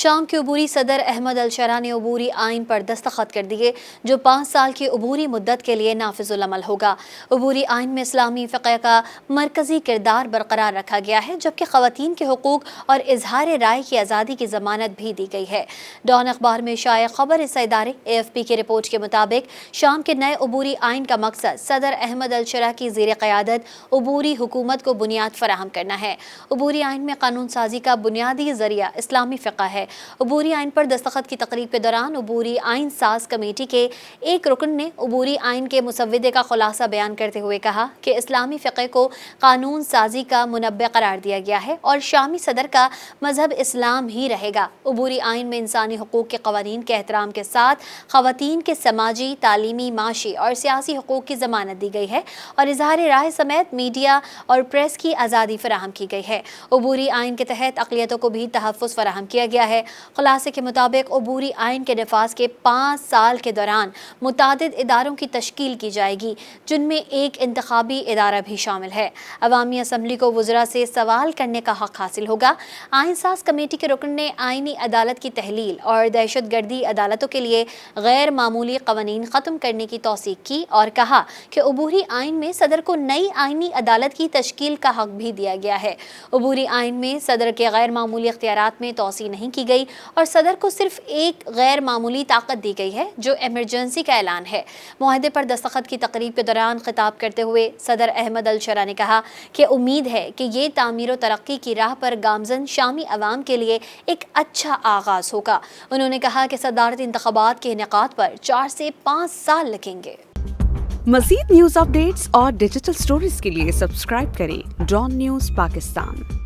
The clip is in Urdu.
شام کے عبوری صدر احمد الشرا نے عبوری آئین پر دستخط کر دیے جو 5 سال کی عبوری مدت کے لیے نافذ العمل ہوگا۔ عبوری آئین میں اسلامی فقہ کا مرکزی کردار برقرار رکھا گیا ہے، جبکہ خواتین کے حقوق اور اظہار رائے کی آزادی کی ضمانت بھی دی گئی ہے۔ ڈان اخبار میں شائع خبر اس ادارے AFP کی رپورٹ کے مطابق شام کے نئے عبوری آئین کا مقصد صدر احمد الشرا کی زیر قیادت عبوری حکومت کو بنیاد فراہم کرنا ہے۔ عبوری آئین میں قانون سازی کا بنیادی ذریعہ اسلامی فقہ ہے۔ عبوری آئین پر دستخط کی تقریب کے دوران عبوری آئین ساز کمیٹی کے ایک رکن نے عبوری آئین کے مسودے کا خلاصہ بیان کرتے ہوئے کہا کہ اسلامی فقہ کو قانون سازی کا منبع قرار دیا گیا ہے اور شامی صدر کا مذہب اسلام ہی رہے گا۔ عبوری آئین میں انسانی حقوق کے قوانین کے احترام کے ساتھ خواتین کے سماجی، تعلیمی، معاشی اور سیاسی حقوق کی ضمانت دی گئی ہے اور اظہار رائے سمیت میڈیا اور پریس کی آزادی فراہم کی گئی ہے۔ عبوری آئین کے تحت اقلیتوں کو بھی تحفظ فراہم کیا گیا ہے۔ خلاصے کے مطابق عبوری آئین کے نفاذ کے 5 سال کے دوران متعدد اداروں کی تشکیل کی جائے گی، جن میں ایک انتخابی ادارہ بھی شامل ہے۔ عوامی اسمبلی کو وزراء سے سوال کرنے کا حق حاصل ہوگا۔ آئین ساز کمیٹی کے رکن نے آئینی عدالت کی تحلیل اور دہشت گردی عدالتوں کے لیے غیر معمولی قوانین ختم کرنے کی توثیق کی اور کہا کہ عبوری آئین میں صدر کو نئی آئینی عدالت کی تشکیل کا حق بھی دیا گیا ہے۔ عبوری آئین میں صدر کے غیر معمولی اختیارات میں توسیع نہیں کی گئی اور صدر کو صرف ایک غیر معمولی طاقت دی گئی ہے جو ایمرجنسی کا اعلان ہے۔ معاہدے پر دستخط کی تقریب کے دوران خطاب کرتے ہوئے صدر احمد الشرا نے کہا کہ امید ہے کہ یہ تعمیر و ترقی کی راہ پر گامزن شامی عوام کے لیے ایک اچھا آغاز ہوگا۔ انہوں نے کہا کہ صدارتی انتخابات کے انعقاد پر 4 سے 5 سال لگیں گے۔ مزید نیوز اپ ڈیٹس اور ڈیجیٹل سٹوریز کے لیے سبسکرائب کریں ڈان نیوز پاکستان۔